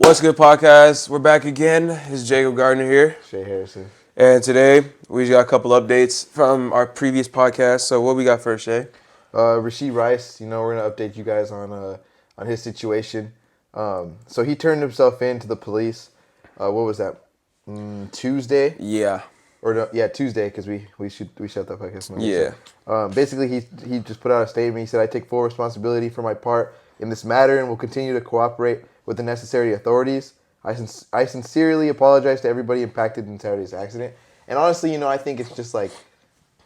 What's Good Podcast? We're back again. It's Jacob Gardner here. Shay Harrison. And today, we got a couple updates from our previous podcast. So what we got first, Shay? Rashee Rice, we're going to update you guys on his situation. So he turned himself in to the police. What was that? Tuesday? Yeah. Or no, yeah, Tuesday, because we shut that podcast Monday. Yeah. So, basically, he just put out a statement. He said, "I take full responsibility for my part in this matter and will continue to cooperate with the necessary authorities. I sincerely apologize to everybody impacted in Saturday's accident." And honestly, I think it's just like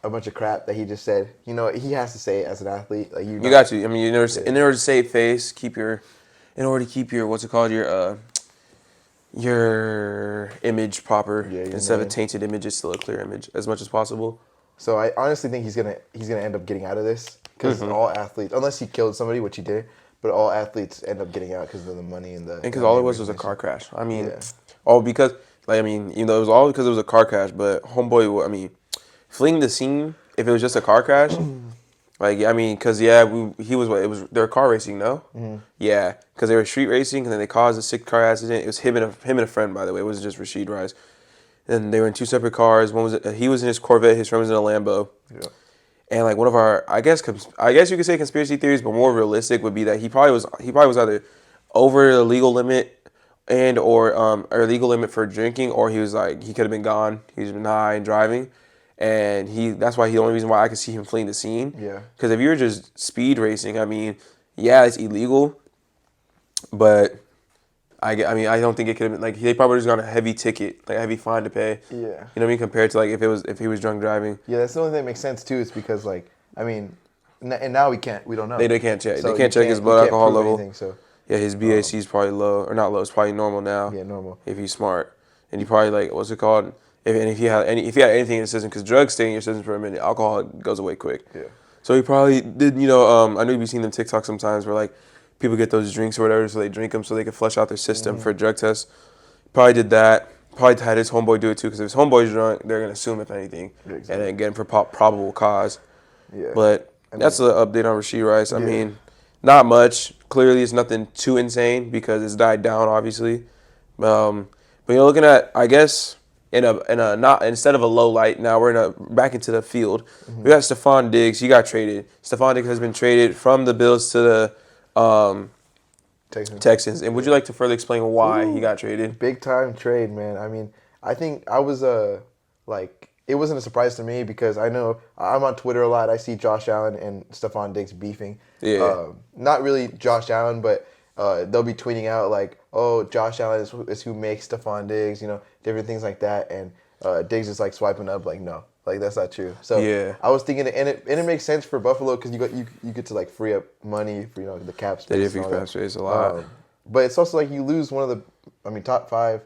a bunch of crap that he just said. He has to say it as an athlete. Like You got to. I mean, in order to save face, in order to keep your what's it called, your image proper, instead of a tainted image, it's still a clear image as much as possible. So I honestly think he's gonna end up getting out of this because all athletes, unless he killed somebody, which he did, but all athletes end up getting out because of the money and because all it was a car crash. I mean, because it was all because it was a car crash. But homeboy, fleeing the scene. If it was just a car crash, because they were car racing, no? Mm-hmm. Yeah, because they were street racing and then they caused a sick car accident. It was him and a friend, by the way. It wasn't just Rashee Rice. And they were in two separate cars. He was in his Corvette. His friend was in a Lambo. Yeah. And like one of our, I guess you could say conspiracy theories, but more realistic would be that he probably was either over the legal limit or legal limit for drinking, or he could have been gone. He was been high and driving, and that's why the only reason why I could see him fleeing the scene. Yeah. Because if you're just speed racing, it's illegal, but I don't think it could have been they probably just got a heavy ticket, like a heavy fine to pay. Yeah. You know what I mean? Compared to if he was drunk driving. Yeah, that's the only thing that makes sense too. Is because and now we don't know. They can't check. So they can't check his blood alcohol level. Anything, so. Yeah, his BAC is probably low or not low. It's probably normal now. Yeah, normal. If he's smart, and he probably what's it called? If he had anything in his system, because drugs stay in your system for a minute, alcohol goes away quick. Yeah. So he probably did. I know you've seen them TikTok sometimes where people get those drinks or whatever, so they drink them so they can flush out their system for a drug test. Probably did that. Probably had his homeboy do it too, because if his homeboy's drunk, they're gonna assume if anything, and then get him for probable cause. Yeah. But that's an update on Rashee Rice. I mean, not much. Clearly, it's nothing too insane because it's died down, obviously. But looking at, I guess, instead of a low light, now we're back into the field. Mm-hmm. We got Stefon Diggs. He got traded. Stefon Diggs has been traded from the Bills to the Texans. And would you like to further explain why he got traded? Big time trade, man. I think I was it wasn't a surprise to me because I know I'm on Twitter a lot. I see Josh Allen and Stefon Diggs beefing. Yeah. Not really Josh Allen, but they'll be tweeting out Josh Allen is who makes Stefon Diggs, different things like that. And Diggs is swiping up no. That's not true. So yeah. I was thinking, and it makes sense for Buffalo because you get to free up money for the cap space. They do free cap space a lot. But it's also you lose one of the top 5,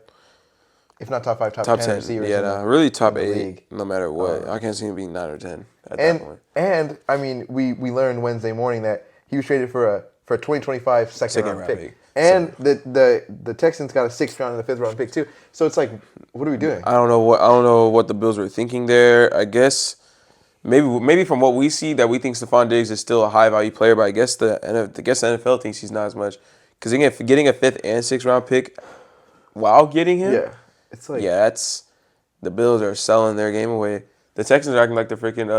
if not top 5, top 10 receivers. Yeah, really top 8, league. No matter what. I can't see him being 9 or 10 at that point. And we learned Wednesday morning that he was traded for a 2025 second round pick. And the Texans got a 6th round and a 5th round pick too. So it's what are we doing? I don't know what the Bills were thinking there. I guess maybe from what we see that we think Stefon Diggs is still a high value player, but I guess the NFL thinks he's not as much because getting a 5th and 6th round pick while getting him, it's that's the Bills are selling their game away. The Texans are acting like the freaking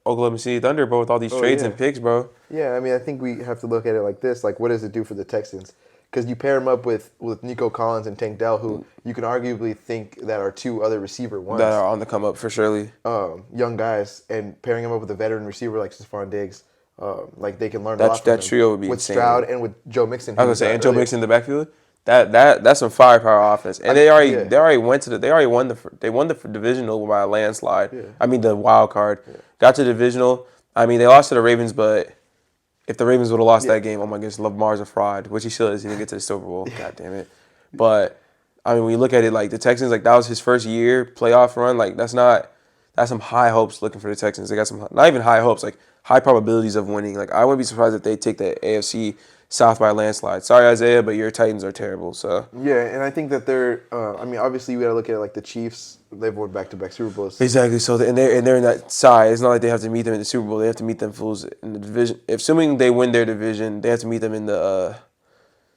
Oklahoma City Thunder, bro, with all these trades and picks, bro. Yeah, I think we have to look at it like this. What does it do for the Texans? Because you pair him up with Nico Collins and Tank Dell, who you can arguably think that are 2 other receiver ones. That are on the come up for surely. Young guys, and pairing him up with a veteran receiver like Stefon Diggs, they can learn a lot from that trio would be with insane. Stroud and with Joe Mixon. I was gonna say, and Joe Mixon in the backfield. That's some firepower offense, and they already won the divisional by a landslide. Yeah. The wild card got to divisional. They lost to the Ravens, but if the Ravens would have lost that game, oh my goodness, Lamar's a fraud, which he still is. He didn't get to the Super Bowl. God damn it. But when you look at it, the Texans, that was his first year playoff run. That's some high hopes looking for the Texans. They got some not even high hopes, high probabilities of winning. I wouldn't be surprised if they take the AFC South by a landslide. Sorry, Isaiah, but your Titans are terrible. So yeah, and I think that they're. Obviously, we got to look at it the Chiefs. They've won back-to-back Super Bowls. Exactly. So they're in that side. It's not like they have to meet them in the Super Bowl. They have to meet them fools in the division. Assuming they win their division, they have to meet them in the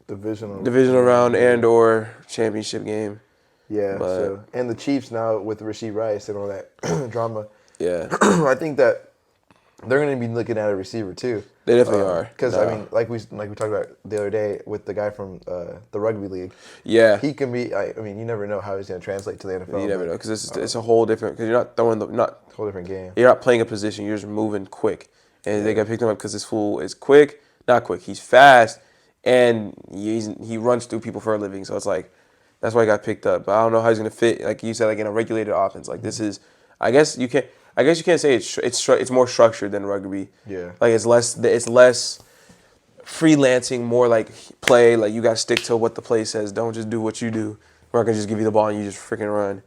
divisional divisional round. round Yeah. and or championship game. Yeah. But So and the Chiefs now with Rashee Rice and all that drama, yeah, I think that they're going to be looking at a receiver too. they definitely are. Because I No. mean, like we talked about the other day with the guy from the rugby league, Yeah, he can be. I mean, you never know how he's going to translate to the you NFL, never know but because it's a whole different. Because you're not throwing the not it's a whole different game. you're not playing a position. You're just moving quick, and they Yeah, got picked him up because this fool is quick, not quick. He's fast, and he runs through people for a living. So it's like that's why he got picked up. But I don't know how he's gonna fit. Like you said, like in a regulated offense. Like this is, I guess you can't. I guess you can't say it's more structured than rugby. yeah, Like it's less freelancing, more like play. Like you got to stick to what the play says. Don't just do what you do. We're not gonna just give you the ball and you just freaking run.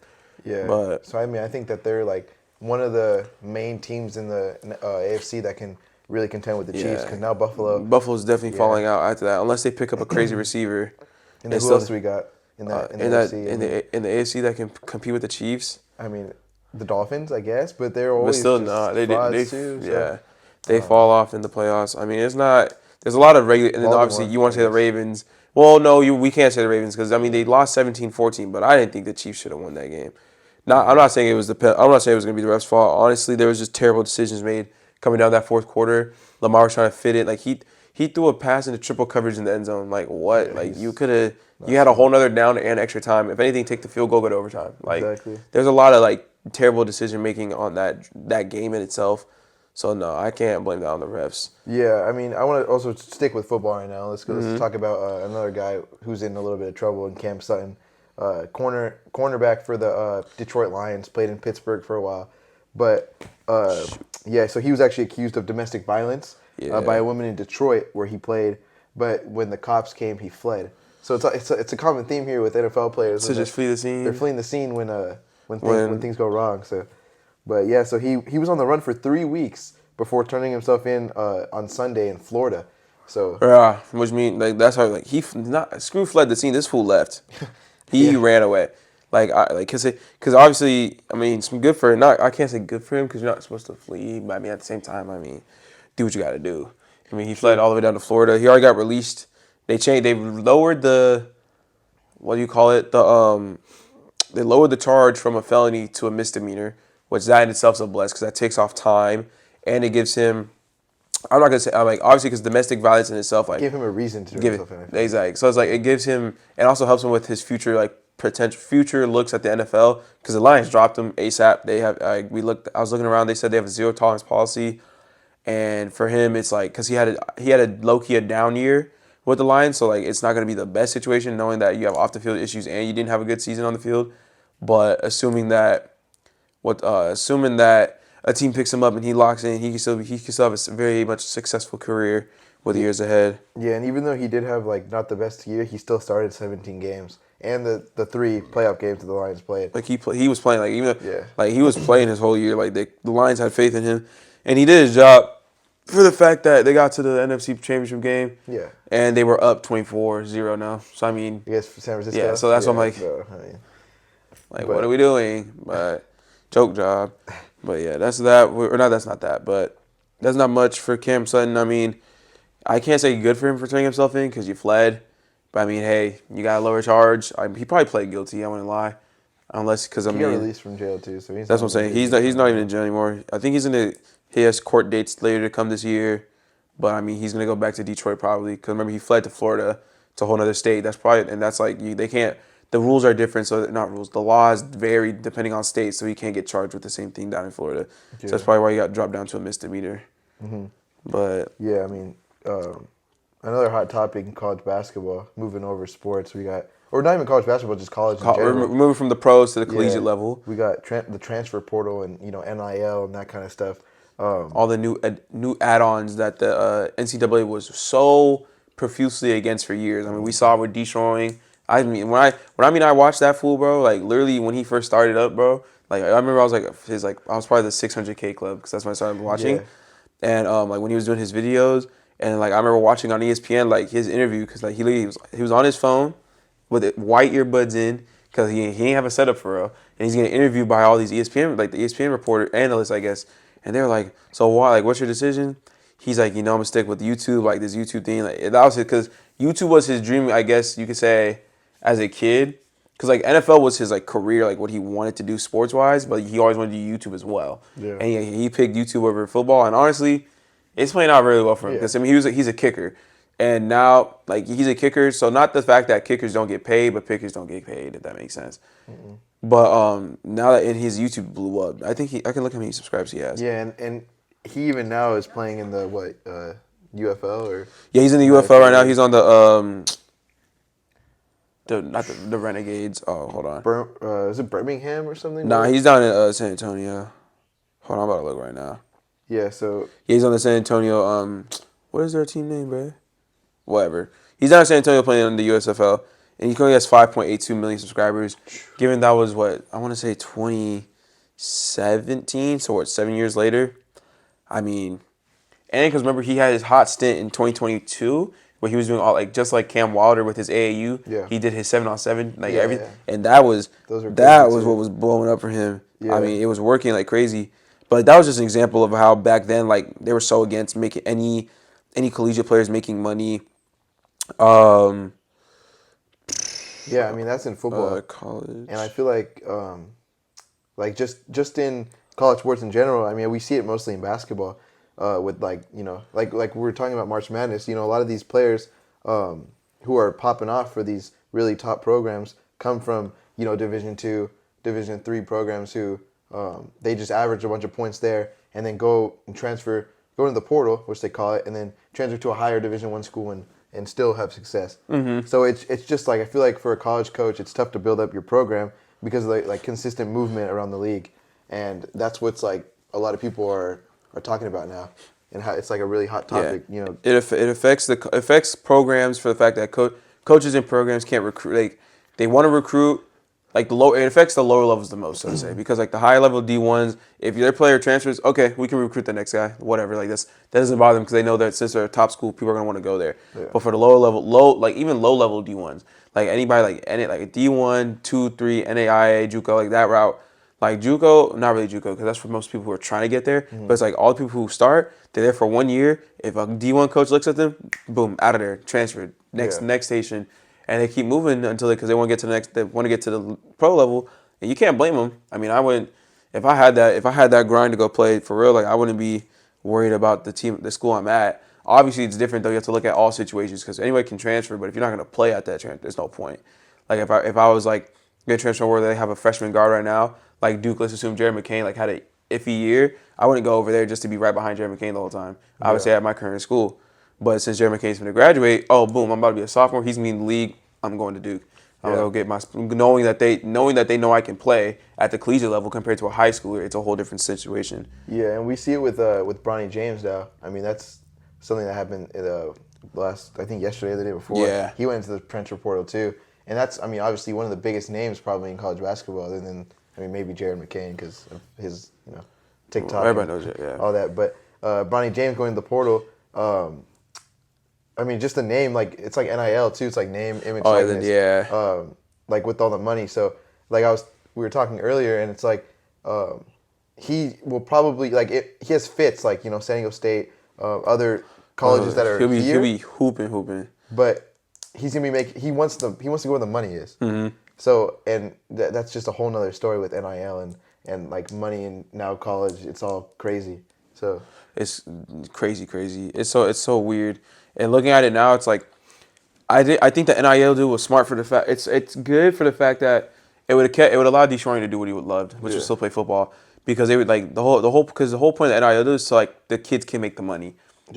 yeah. But So I mean, I think that they're like one of the main teams in the AFC that can really contend with the Chiefs. yeah, Because now Buffalo, Buffalo's definitely yeah. falling out after that, unless they pick up a crazy receiver. And then And who else still do we got in that in the in that AFC? I mean, in the AFC that can compete with the Chiefs. I mean, the Dolphins, I guess, but they're But always still just not. They did. frauds too. So Yeah, they fall off in the playoffs. I mean, it's not. There's a lot of regular, and then obviously Baltimore, you want I to say the guess. Ravens. Well, no, we can't say the Ravens because I mean they lost 17-14, but I didn't think the Chiefs should have won that game. I'm not saying it was I'm not saying it was going to be the refs' fault. Honestly, there was just terrible decisions made coming down that fourth quarter. Lamar was trying to fit it. Like he threw a pass into triple coverage in the end zone. Like what? Yeah, Like you he's could have. not You had a whole smart. nother down and extra time. If anything, take the field goal, go to overtime. Like Exactly. there's a lot of like terrible decision making on that game in itself. So no, I can't blame that on the refs. Yeah, I mean, I want to also stick with football right now. Let's go. Let's talk about another guy who's in a little bit of trouble in Cam Sutton, cornerback for the Detroit Lions. Played in Pittsburgh for a while, but yeah, so he was actually accused of domestic violence by Yeah. a woman in Detroit where he played. But when the cops came, he fled. So it's a common theme here with NFL players. To is just that flee the They're scene. fleeing the scene when When things go wrong. So, but yeah, so he was on the run for 3 weeks before turning himself in on Sunday in Florida. So yeah, which mean like that's how like not screw fled the scene. This fool left. He yeah, ran away. Cause obviously I mean some good for not I can't say good for him because you're not supposed to flee. But I mean at the same time I mean do what you got to do. I mean he fled true. all the way down to Florida. He already got released. They lowered the what do you call it they lowered the charge from a felony to a misdemeanor, which that in itself is a bless because that takes off time and it gives him. I'm not gonna say I'm like obviously because domestic violence in itself like Give him a reason to turn give it himself in. I feel. exactly. So it's like it gives him and also helps him with his future like potential future looks at the NFL because the Lions dropped him ASAP. They have I was looking around. They said they have a zero tolerance policy, and for him it's like because he had a low key a down year with the Lions, so like it's not gonna be the best situation knowing that you have off the field issues and you didn't have a good season on the field, but assuming that a team picks him up and he locks in, he can still have a very much successful career with the years ahead. Yeah, and even though he did have like not the best year, he still started 17 games and the 3 playoff games that the Lions played. Like he was playing like even though, Yeah, like he was playing his whole year. Like the Lions had faith in him, and he did his job for the fact that they got to the NFC Championship game yeah. and they were up 24-0 now. So I mean, Against San Francisco. yeah. So that's what I'm like. So, I mean, What are but we doing? But joke job. But yeah, that's that. Or not. That's not that. But that's not much for Cam Sutton. I mean, I can't say good for him for turning himself in because you fled. But I mean, hey, you got a lower charge. He probably played guilty. I wouldn't lie, unless because I he got mean, released from jail too, so he's that's not what I'm saying. gonna be He's not even in jail anymore. I think he has court dates later to come this year. But I mean, he's gonna go back to Detroit probably because remember he fled to Florida to a whole other state. That's probably and that's like they can't. The rules are different, so not rules. The laws vary depending on state, so he can't get charged with the same thing down in Florida. So that's Yeah. probably why he got dropped down to a misdemeanor. But Yeah, I mean, another hot topic in college basketball. Moving over sports, we got, or not even college basketball, just college in we're general. moving from the pros to the collegiate Yeah, level. we got the transfer portal and NIL and that kind of stuff. All the new add-ons that the NCAA was so profusely against for years. I mean, we saw with destroying. I mean, I watched that fool, bro. Like literally when he first started up, bro. Like I remember I was like I was probably the 600K club because that's when I started watching. Yeah. And like when he was doing his videos, and like I remember watching on ESPN like his interview because like he was on his phone with white earbuds in because he ain't have a setup for real, and he's getting interviewed by all these ESPN like the ESPN reporter analysts I guess, and they're like, so why like what's your decision? He's like, I'm gonna stick with YouTube like this YouTube thing like that was because YouTube was his dream, I guess you could say, as a kid. Because like NFL was his like career, like what he wanted to do sports wise, but he always wanted to do YouTube as well. Yeah. And he picked YouTube over football. And honestly, it's playing out really well for him Yeah. because I mean he's a kicker, and now like he's a kicker. So not the fact that kickers don't get paid, but pickers don't get paid, if that makes sense. But now that his YouTube blew up, I think I can look how many subscribers he has. Yeah, and he even now is playing in the UFL or Yeah, he's in the UFL right now. He's on the Renegades. Oh, hold on. Is it Birmingham or something? Nah, he's down in San Antonio. Hold on, I'm about to look right now. Yeah, so Yeah, he's on the San Antonio. What is their team name, bro? Whatever. He's down in San Antonio playing in the USFL, and he currently has 5.82 million subscribers. Given that was what I want to say 2017, so what 7 years later. I mean, and because remember he had his hot stint in 2022 where he was doing all like just like Cam Wilder with his AAU. Yeah. He did his 7-on-7 like Yeah, everything, yeah. and that was Those were that crazy, was too. what was blowing up for him. Yeah. I mean, it was working like crazy. But that was just an example of how back then, like they were so against making any collegiate players making money. yeah, I mean that's in football, College. and I feel like just in college sports in general. I mean, we see it mostly in basketball, with like we were talking about March Madness. You know, a lot of these players who are popping off for these really top programs come from Division II, Division III programs who they just average a bunch of points there and then go into the portal, which they call it, and then transfer to a higher Division I school and still have success. Mm-hmm. So it's just like I feel like for a college coach, it's tough to build up your program because of like consistent movement around the league, and that's what's like a lot of people are talking about now, and how it's like a really hot topic. Yeah. It affects programs for the fact that coaches and programs can't recruit. Like they want to recruit. Like it affects the lower levels the most, so to say, because like the high level D1s, if their player transfers, okay, we can recruit the next guy, whatever. Like that doesn't bother them because they know that since they're a top school, people are gonna want to go there. Yeah. But for the lower level, like even low level D1s, like anybody like a D1, 2, 3, NAIA, JUCO, like that route, like JUCO, not really JUCO because that's for most people who are trying to get there. But it's like all the people who start, they're there for 1 year. If a D1 coach looks at them, boom, out of there, transferred, next station. And they keep moving until because they want to get to the next. They want to get to the pro level, and you can't blame them. I mean, I wouldn't if I had that grind to go play for real. Like I wouldn't be worried about the school I'm at. Obviously, it's different though. You have to look at all situations because anybody can transfer, but if you're not going to play at that transfer, there's no point. Like if I was like going to transfer where they have a freshman guard right now, like Duke. Let's assume Jared McCain like had an iffy year. I wouldn't go over there just to be right behind Jared McCain the whole time. I would stay at my current school. But since Jeremy McCain's going to graduate, oh boom, I'm about to be a sophomore. He's going to be in the league. I'm going to Duke. I'm gonna go get my knowing that they know I can play at the collegiate level compared to a high schooler. It's a whole different situation. Yeah, and we see it with Bronny James now. I mean, that's something that happened I think yesterday or the day before. Yeah. He went into the transfer portal too, and that's obviously one of the biggest names probably in college basketball, other than maybe Jared McCain because of his TikTok. Everybody knows it, yeah. All that, but Bronny James going to the portal. Just the name, like it's like NIL too. It's like name, image, likeness. Yeah. Like with all the money. So like we were talking earlier, and it's like he will probably he has fits like San Diego State, other colleges that are he'll here. be hooping. But he's gonna be he wants to go where the money is. Mm-hmm. So and that's just a whole nother story with NIL and like money and now college. It's all crazy. So it's crazy. It's so weird. And looking at it now, it's like I think the NIL deal was smart for the fact it's good for the fact that it would allow Deshaun to do what he would loved, which was still play football, because they would like the whole point of the NIL deal is so like the kids can make the money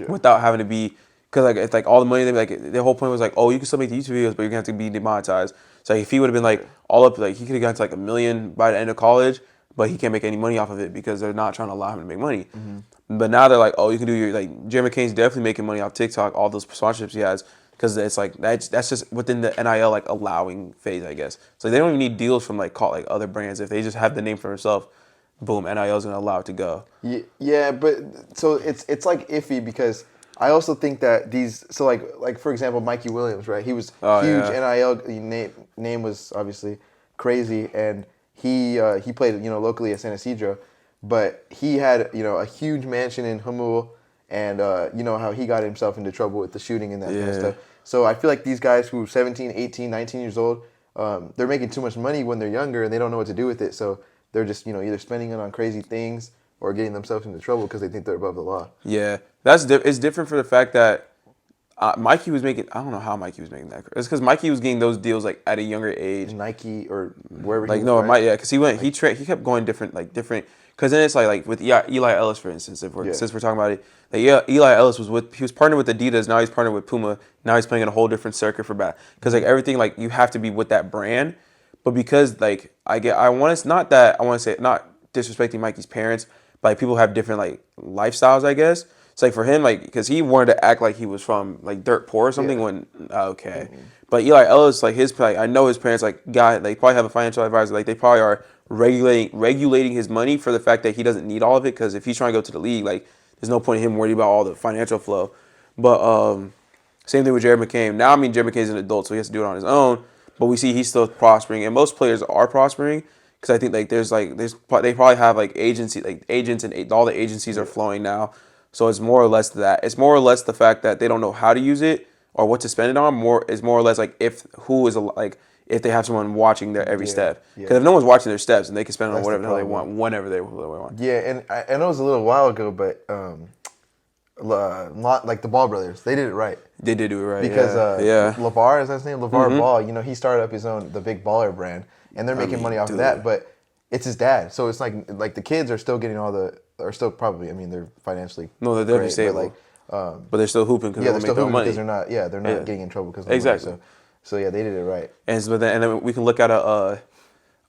without having to be because like it's like all the money they like the whole point was like, oh, you can still make the YouTube videos but you're gonna have to be demonetized. So if he would have been like all up, like he could have gotten to like $1 million by the end of college, but he can't make any money off of it because they're not trying to allow him to make money. Mm-hmm. But now they're like, oh, you can do your like Jeremy McCain's definitely making money off TikTok, all those sponsorships he has, because it's like that's just within the NIL like allowing phase, I guess. So they don't even need deals from like other brands. If they just have the name for themselves, boom, NIL is gonna allow it to go. Yeah, but so it's like iffy because I also think that like for example Mikey Williams, right? He was huge. NIL name was obviously crazy, and he played locally at San Ysidro, but he had a huge mansion in Hamul, and how he got himself into trouble with the shooting and that kind of stuff. So I feel like these guys who are 17, 18, 19 years old, they're making too much money when they're younger and they don't know what to do with it. So they're just, either spending it on crazy things or getting themselves into trouble because they think they're above the law. Yeah, it's different for the fact that Mikey was making. I don't know how Mikey was making that. It's because Mikey was getting those deals like at a younger age. In Nike or wherever he Like was, no, it right? might yeah, because he kept going different. Because then it's like with Eli Ellis for instance, since we're talking about it, like yeah, Eli Ellis he was partnered with Adidas, now he's partnered with Puma, now he's playing in a whole different circuit for bat. Because like everything like you have to be with that brand, but because like I want it's not that I want to say not disrespecting Mikey's parents, but like people have different like lifestyles I guess. It's like for him like because he wanted to act like he was from like dirt poor or something Yeah. when okay. But Eli Ellis, like I know his parents, like they probably have a financial advisor. Like they probably are regulating his money for the fact that he doesn't need all of it. Because if he's trying to go to the league, like there's no point in him worrying about all the financial flow. But same thing with Jared McCain. Now I mean Jared McCain's an adult, so he has to do it on his own. But we see he's still prospering, and most players are prospering. Because I think they probably have like agents and all the agencies are flowing now. So it's more or less that. It's more or less the fact that they don't know how to use it or what to spend it on. It's more or less like if they have someone watching their every step. Because if no one's watching their steps, and they can spend it on That's the whatever the hell they want, problem. whenever they want. Yeah, and I know it was a little while ago, but like the Ball brothers, they did it right. They did do it right. Because Yeah. LeVar, is that his name? LeVar Ball, he started up the Big Baller brand, and they're making money off of that, but it's his dad. So it's like the kids are still getting are still probably, I mean, they're financially No, they're definitely great, stable. but But they're still hooping because yeah, they they're want to still make their own hooping money. because they're not getting in trouble because of Exactly. money. So yeah, they did it right. And then we can look at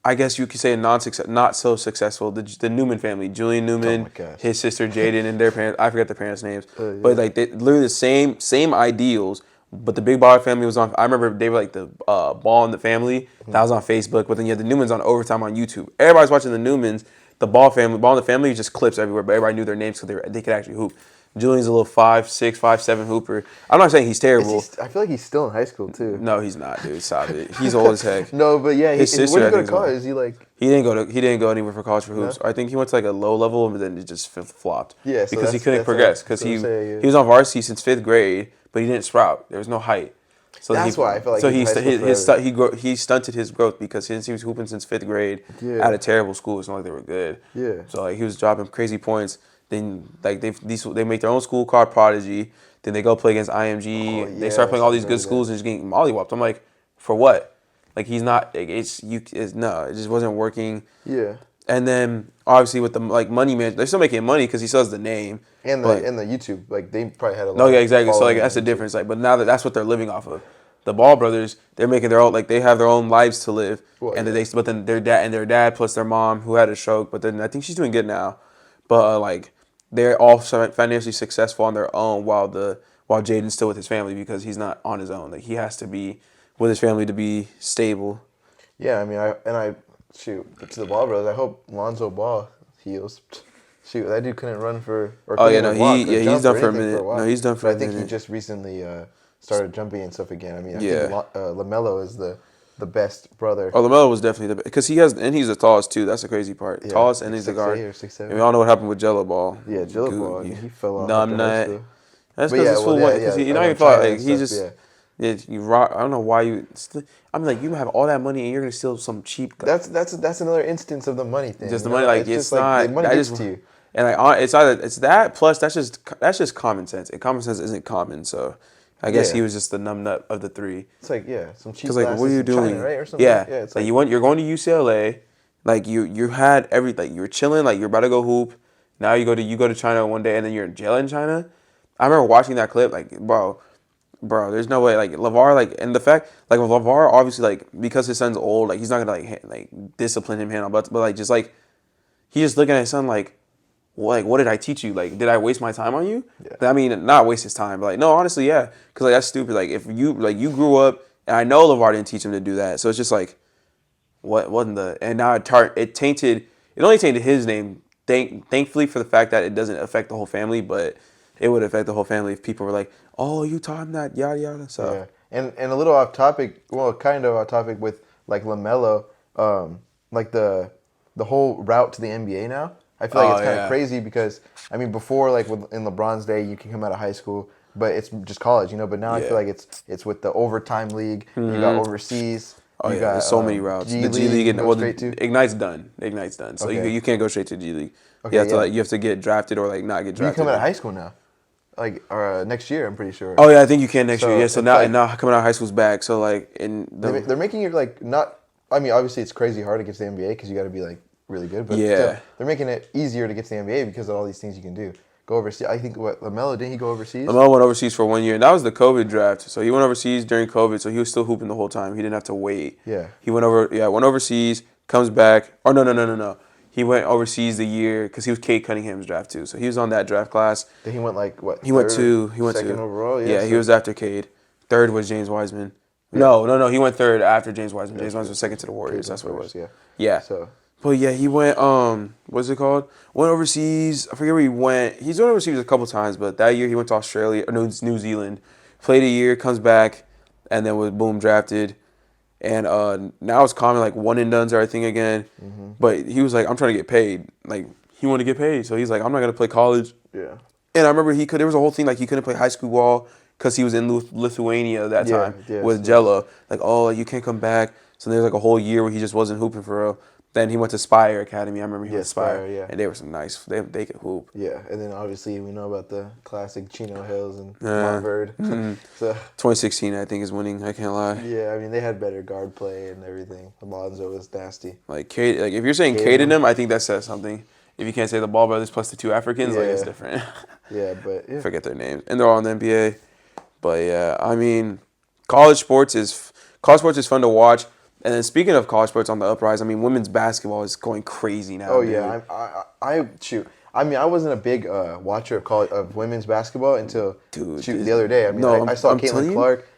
I guess you could say not so successful. The Newman family, Julian Oh Newman, my gosh. his sister Jaden, and their parents. I forget their parents' names, Yeah. but like they literally the same ideals. But the Big Baller family was on. I remember they were like the Ball in the Family. That was on Facebook. But then you had the Newmans on Overtime on YouTube. Everybody's watching the Newmans. The Ball in the Family was just clips everywhere, but everybody knew their names because they could actually hoop. Julian's a little 5'6", 5'7" hooper. I'm not saying he's terrible. I feel like he's still in high school too. No, he's not, dude. Stop it. He's old as heck. No, but yeah, His sister, where I did he go think, to is college? on. Is he like? He didn't go anywhere for college for hoops. No? I think he went to like a low level, but then it just flopped. Yeah, so because he that's- couldn't that's progress. what- Because that's what I'm saying, yeah. he was on varsity since 5th grade, but he didn't sprout. There was no height. So That's why I feel like so he's in high school he stunted his growth because he was hooping since 5th grade Yeah. at a terrible school. It's not like they were good. Yeah. So like he was dropping crazy points. Then like they make their own school called Prodigy. Then they go play against IMG. Oh, They start playing yes, all I these good remember schools that. and just getting mollywopped. I'm like, for what? Like he's not. Like, no. It just wasn't working. Yeah. And then obviously with the like money man, they're still making money because he sells the name. And but, the YouTube, like they probably had a lot. no, yeah, of exactly. So like following that's the on YouTube. difference. Like, but now that's what they're living off of. The Ball brothers, they're making their own. Like they have their own lives to live. Well, and yeah. then but then their dad plus their mom who had a stroke. But then I think she's doing good now. But like they're all financially successful on their own while Jaden's still with his family because he's not on his own. Like he has to be with his family to be stable. Yeah, I mean, shoot to the Ball brothers. I hope Lonzo Ball heals. Shoot, that dude couldn't run for. Or Oh, yeah, couldn't no, even walk or he's jump done or for a anything minute. while. No, he's done for But a I think he minute. just recently started jumping and stuff again. I mean, I Yeah. think LaMelo is the best brother. Oh, LaMelo was definitely because he's the tallest too. That's the crazy part. Yeah, Tallest and like he's the 6'8" guard. or 6'7". And we all know what happened with Jello Ball. Yeah, Jilla Ball. I mean, he fell off Numb after high nut. school. That's But because yeah, this fool well, went yeah, because yeah, you know around he felt China like and he stuff, just. yeah. Yeah, you rock. I don't know why you. I'm like you have all that money and you're gonna steal some cheap. That's another instance of the money thing. Just the you money, know? like it's just not. like the money that gets just, to you. And like it's either it's that plus that's just common sense. And common sense isn't common, so I guess Yeah. he was just the numb nut of the three. It's like some cheap Because like, what are glasses you in doing? China, right, or something. Yeah, Yeah, it's like like you're going to UCLA, like you had everything. You were chilling, like you're about to go hoop. Now you go to China one day, and then you're in jail in China. I remember watching that clip, like bro, there's no way. Like LeVar, like and the fact, like with LeVar, obviously, like because his son's old, like he's not gonna like discipline him hand on but like just like he's just looking at his son like. Well, like, what did I teach you? Like, did I waste my time on you? Yeah. I mean, not waste his time, but like, no, honestly, yeah, because like that's stupid. Like, if you grew up, and I know LeVar didn't teach him to do that, so it's just like, what wasn't the? And now it only tainted his name. Thankfully for the fact that it doesn't affect the whole family, but it would affect the whole family if people were like, oh, you taught him that, yada yada. So yeah, and a little off topic. Well, kind of off topic with like LaMelo, like the whole route to the NBA now. I feel like it's kind of crazy because I mean before like in LeBron's day you can come out of high school but it's just college, But now I feel Yeah. like it's with the overtime league. You got overseas. Oh You yeah, got there's so many routes. G The G League. League You can and go well, straight to. Ignite's done. Ignite's done. So Okay. you can't go straight to G League. You Okay. have to Yeah. you have to get drafted or like not get But you come drafted. out of high school now, like next year. I'm pretty sure. Oh yeah, I think you can next year. So Yeah. So it's now and like now coming out of high school's back. So like in the they're making it like not. I mean, obviously it's crazy hard to get to the NBA because you got to be like really good. But still, yeah. they're making it easier to get to the NBA because of all these things you can do. Go overseas. I think what LaMelo didn't he go overseas? Lamelo went overseas for 1 year, and that was the COVID draft. So he went overseas during COVID, so he was still hooping the whole time. He didn't have to wait. Yeah. He went overseas, comes back. Oh no. He went overseas the year because he was Kate Cunningham's draft too. So he was on that draft class. Then he went like what? He went third, he went second to, overall. Yeah. yeah, he was after Cade. Third was James Wiseman. Yeah. No, he went third after James Wiseman. James That's Wiseman good. was second to the Warriors. Cade went That's what it first, was. yeah. Yeah. So But yeah, he went, what's it called? Went overseas. I forget where he went. He's went overseas a couple times, but that year he went to Australia, or no, it's New Zealand. Played a year, comes back, and then was boom drafted. And now it's common, like one and dones are a thing again. But he was like, I'm trying to get paid. Like, he wanted to get paid. So he's like, I'm not going to play college. yeah. And I remember there was a whole thing, like he couldn't play high school ball because he was in Lithuania that Yeah, time yeah, with so- Jella. Like, oh, you can't come back. So there's like a whole year where he just wasn't hooping for real. Then he went to Spire Academy. I remember he went to Spire. Spire, yeah. And they were some nice, they could hoop. Yeah, and then obviously we know about the classic Chino Hills and Montverde. So 2016, I think, is winning. I can't lie. yeah, I mean they had better guard play and everything. Alonzo was nasty. Like, Kate, like if you're saying Kate Kate and him. him, I think that says something. If you can't say the Ball brothers plus the two Africans, like it's Yeah. different. Yeah, but yeah. Forget their names, and they're all in the NBA. But yeah, I mean, college sports is fun to watch. And then speaking of college sports on the uprise, I mean, women's basketball is going crazy now. Oh dude. yeah, I shoot. I mean, I wasn't a big watcher of women's basketball until Dude, the other day. I mean, no, I saw I'm telling Caitlin you, Clark.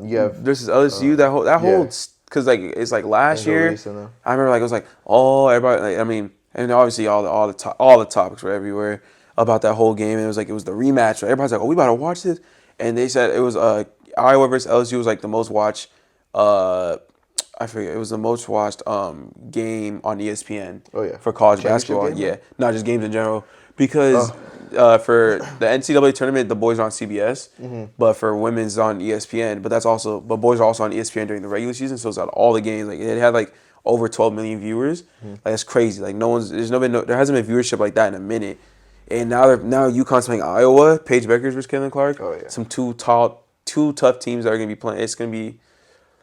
You have versus LSU. That whole yeah. because like it's like last Angel year. Reese and them. I remember like it was like oh everybody. Like, I mean, and obviously all the topics were everywhere about that whole game. And it was like it was the rematch. So everybody's like, oh, we about to watch this. And they said it was Iowa versus LSU was like the most watched. I forget. It was the most watched game on ESPN. Oh, yeah. For college Championship basketball. game, Yeah, not just games in general. Because for the NCAA tournament, the boys are on CBS, but for women's on ESPN. But boys are also on ESPN during the regular season. So it's on all the games. Like it had like over 12 million viewers. Like that's crazy. Like there hasn't been viewership like that in a minute. And now UConn's playing Iowa. Paige Beckers versus Caitlin Clark. Oh, yeah. Some two tough teams that are gonna be playing. It's gonna be.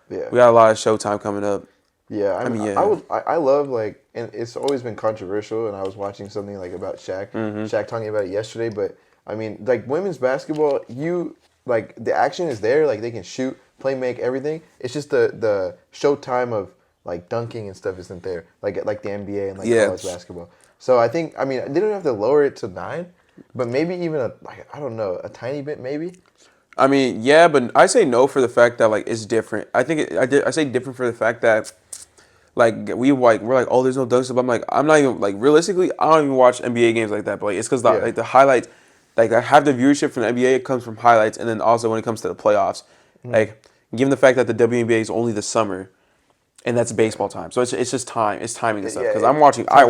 yeah. We got a lot of Showtime coming up. Yeah, I mean, yeah. I love like, and it's always been controversial. And I was watching something like about Shaq, Shaq talking about it yesterday. But I mean, like women's basketball, like the action is there. Like they can shoot, play, make everything. It's just the showtime of like dunking and stuff isn't there. Like the NBA and like college basketball. So I think they don't have to lower it to 9, but maybe even I don't know, a tiny bit maybe. I mean, yeah, but I say no for the fact that like it's different. I think I say different for the fact that like we're like oh there's no dunks, but I'm not even like realistically I don't even watch NBA games like that. But like it's because like the highlights, like I have the viewership from the NBA, it comes from highlights, and then also when it comes to the playoffs, like given the fact that the WNBA is only the summer, and that's baseball time, so it's just time, it's timing and stuff. Because I'm watching, I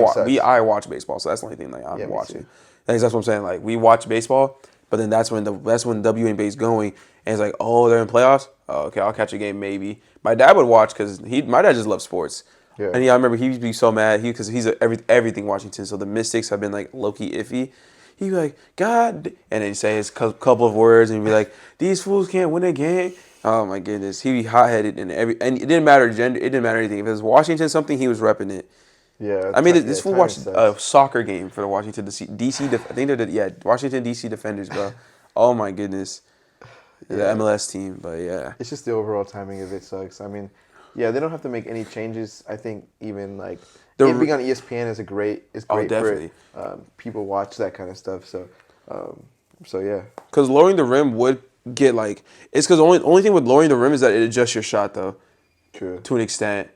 watch baseball, so that's the only thing like I'm watching. That's what I'm saying. Like we watch baseball. But then that's when WNBA is going, and it's like, oh, they're in playoffs. Oh, okay, I'll catch a game maybe. My dad would watch because my dad just loves sports, Yeah. and I remember he'd be so mad because he's everything Washington. So the Mystics have been like low key iffy. He'd be like, God, and then he'd say his couple of words and he'd be like, these fools can't win a game. Oh my goodness, he'd be hot headed and it didn't matter gender, it didn't matter anything. If it was Washington something, he was repping it. Yeah, I mean, this fool watched a soccer game for the Washington DC. I think they're Washington DC Defenders, bro. Oh my goodness, the MLS team. But yeah, it's just the overall timing of it sucks. I mean, yeah, they don't have to make any changes. I think even like it being on ESPN is great definitely. for people watch that kind of stuff. So yeah. Because lowering the rim would get like it's because only thing with lowering the rim is that it adjusts your shot though. True. To an extent.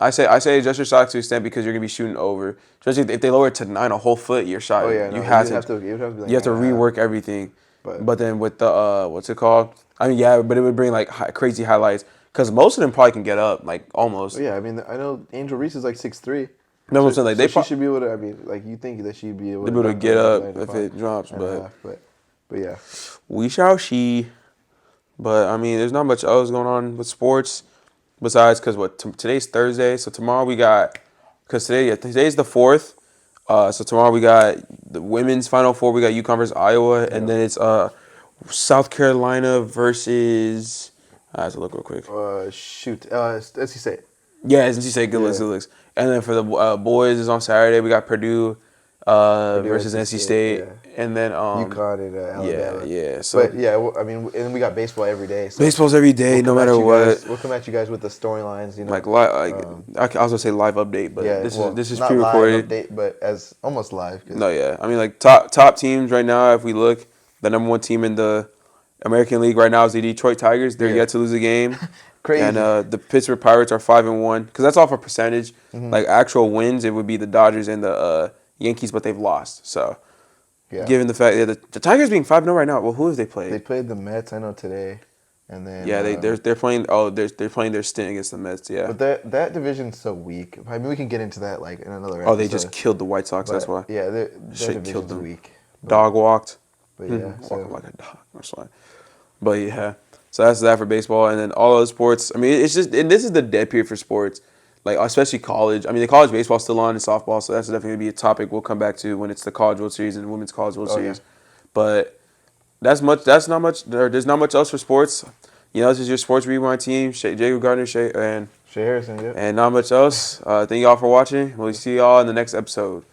I say adjust your shot to an extent because you're gonna be shooting over. Especially if they lower it to 9 a whole foot, your shot. Oh yeah, you have to like you have to rework everything. But then with the what's it called? I mean, yeah, but it would bring like crazy highlights because most of them probably can get up like almost. Oh, yeah, I mean, I know Angel Reese is like 6'3". No, I'm saying like she should be able to. I mean, like you think that she'd be able to get up if it drops, but But yeah. We shall see. But I mean, there's not much else going on with sports besides because today's Thursday, so tomorrow we got because today's the 4th. So tomorrow we got the women's Final Four. We got UConn versus Iowa, and Yep. then it's South Carolina versus. I have to look real quick. Shoot. Let's see. Say it. Yeah, as you say, good looks, Yeah. good looks. And then for the boys is on Saturday. We got Purdue Purdue, versus NC NC State. State, Yeah. and then UConn and yeah, Alabama. yeah. So But yeah, I mean, and we got baseball every day. So baseball's every day, no matter what. We'll come at you guys with the storylines. You know. I was gonna say live update, but Yeah. Well, this is not live pre-recorded. update, but as almost live. No, yeah. I mean, like top teams right now. If we look, the number one team in the American League right now is the Detroit Tigers. They're yet to lose a game. Crazy. And the Pittsburgh Pirates are 5-1 because that's off a percentage. Mm-hmm. Like actual wins, it would be the Dodgers and the Yankees, but they've lost. So, given the fact that the Tigers being 5-0 right now, well, who have they played? They played the Mets, I know today, and then they're playing. Oh, they're playing their stint against the Mets. Yeah. But that division's so weak. I mean, we can get into that like in another episode. Oh, they just killed the White Sox. That's why. Yeah, their Shit killed division's them. weak. Dog walked. But yeah, Walking like a dog. That's why. But yeah, so that's that for baseball, and then all other sports. I mean, it's just and this is the dead period for sports, like especially college. I mean, the college baseball's still on and softball, so that's definitely gonna be a topic we'll come back to when it's the College World Series and the Women's College World Series. But that's much. That's not much. There's not much else for sports. You know, this is your sports rewind team, Jacob Gardner, Shea Harrison. Yep. and not much else. Thank y'all for watching. We'll see y'all in the next episode.